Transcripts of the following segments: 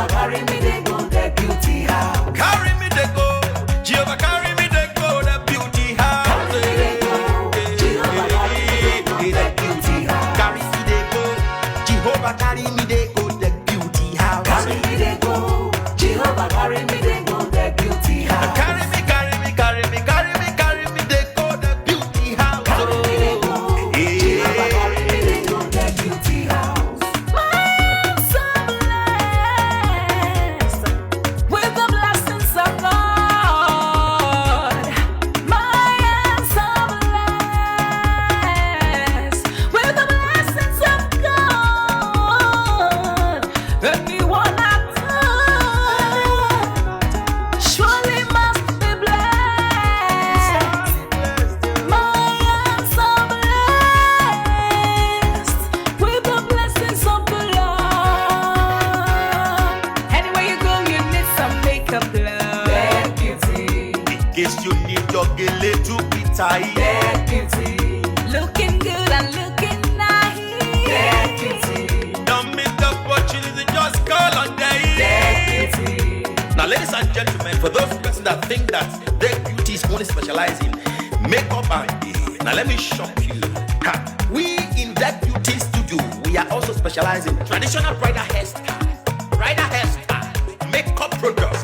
Jehovah carry me, they go the beauty house. Carry me, they go. Jehovah carry me, they go the beauty house. Carry me, they go. Jehovah carry me, they go the beauty house. Carry me, they go. Jehovah carry me, they go the beauty house. Carry me, they go. Jehovah carry me, they go the beauty house. Carry me, carry me, carry me, carry me, carry me, they go the beauty house. Carry me, they go. Jehovah carry me, they go the beauty house. My hands are blessed with the blessings of God. My hands are blessed with the blessings of God. Anyone I touch surely must be blessed. My hands are blessed with the blessings of the Lord. Anywhere you go, you need some makeup, love. That beauty, In case you need your gele to be tight. that beauty, looking good and looking nice. That beauty, Don't miss the opportunity, just call on that day. beauty. Now, ladies and gentlemen, for those persons that think that their beauty is only specialized in makeup and hair, now let me shock you. Ha. We in that beauty studio, we are also specialized in traditional bridal hairstyle, makeup products.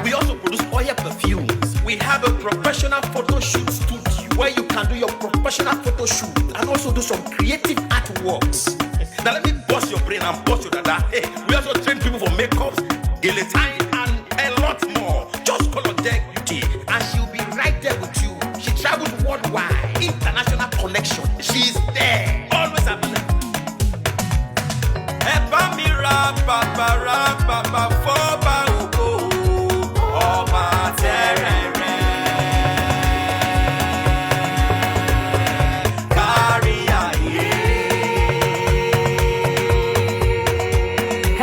We also produce oil perfumes. We have a professional photo shoot studio where you can do your professional photo shoot and also do some creative artworks. Now let me bust your brain and bust your dada. Hey, we also train people for makeups, guillotine, and a lot more. Just call on Deck Beauty and she'll be right there with you. She travels worldwide, international connection. She's there, always available. Epa mi ra papa foba uko ọba terere kárí ayé.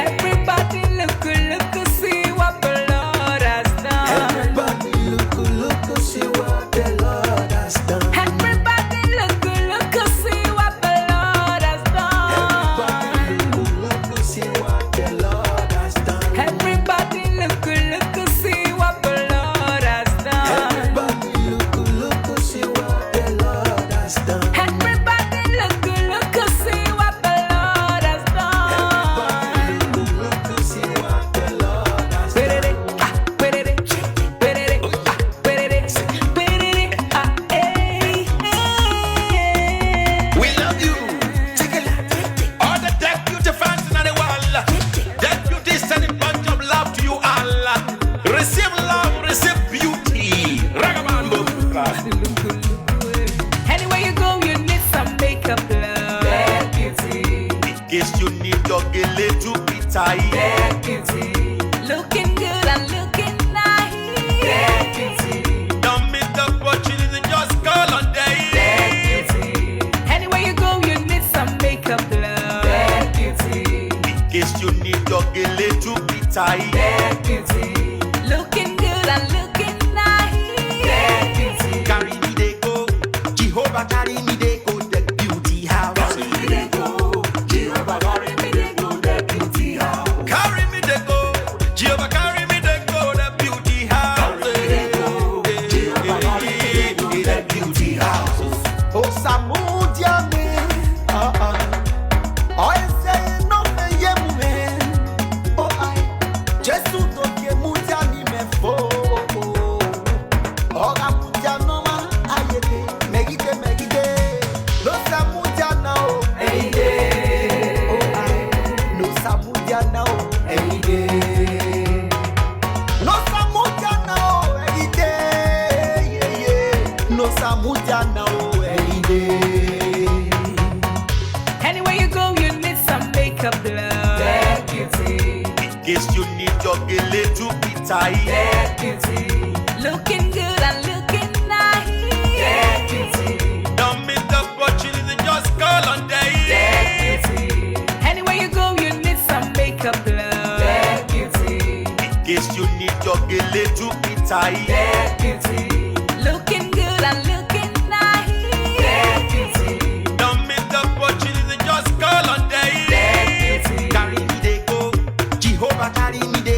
Everybody look, see what the Lord has done. Everybody look, see what the Lord has done. Everybody look, see what the Lord has done. Everybody look, see what the Lord has done. Everybody look, see what the Lord has done. Everybody look, see what the Lord has done. Everybody look, see what the Lord has done. Look, see what the Lord has done. We love you. All the Deck Beauty fans in the world. Deck Beauty is sending bunch of love to you all. Receive love, receive beauty. Ragamuffin. Anywhere you go, you need some makeup, love. That beauty, In case you need your gele to be tight. that beauty, looking good and looking nice. That beauty, Don't miss the opportunity, just call on day. that beauty. Anywhere you go, you need some makeup, love. That beauty, In case you need your gele to be tight. that beauty, looking good and looking nice. That beauty, Carry me, they go. Jehovah carry me, they go. The beauty house. carry me, they go. Jehovah carry me, they go. The beauty house. Carry me, they go. Jehovah carry me, they go. The beauty house. Carry me, they go. Jehovah carry me, they go. The beauty house. Oh, Samudia me. Oh, I say no me yemu. Oh, I just to ke mudia ni me fo. Oh, mudia no ma ayete. Megide. No Samudia now. Hey, day. Oh, I no Samudia now. Hey, day. No Samudia now. Every day. Yeah. No Samudia now. Every day. Anywhere you go, you need some makeup, love. That beauty, In case you need your gele to be tight. that beauty, looking good and looking nice. That beauty, Don't miss the opportunity, just call on day. that beauty. Anywhere you go, you need some makeup, love. That beauty, In case you need your gele to be tight. that beauty, looking good and looking nice. That beauty, Don't miss the opportunity, just call on day. that beauty, Carry me, they go. Jehovah carry me dey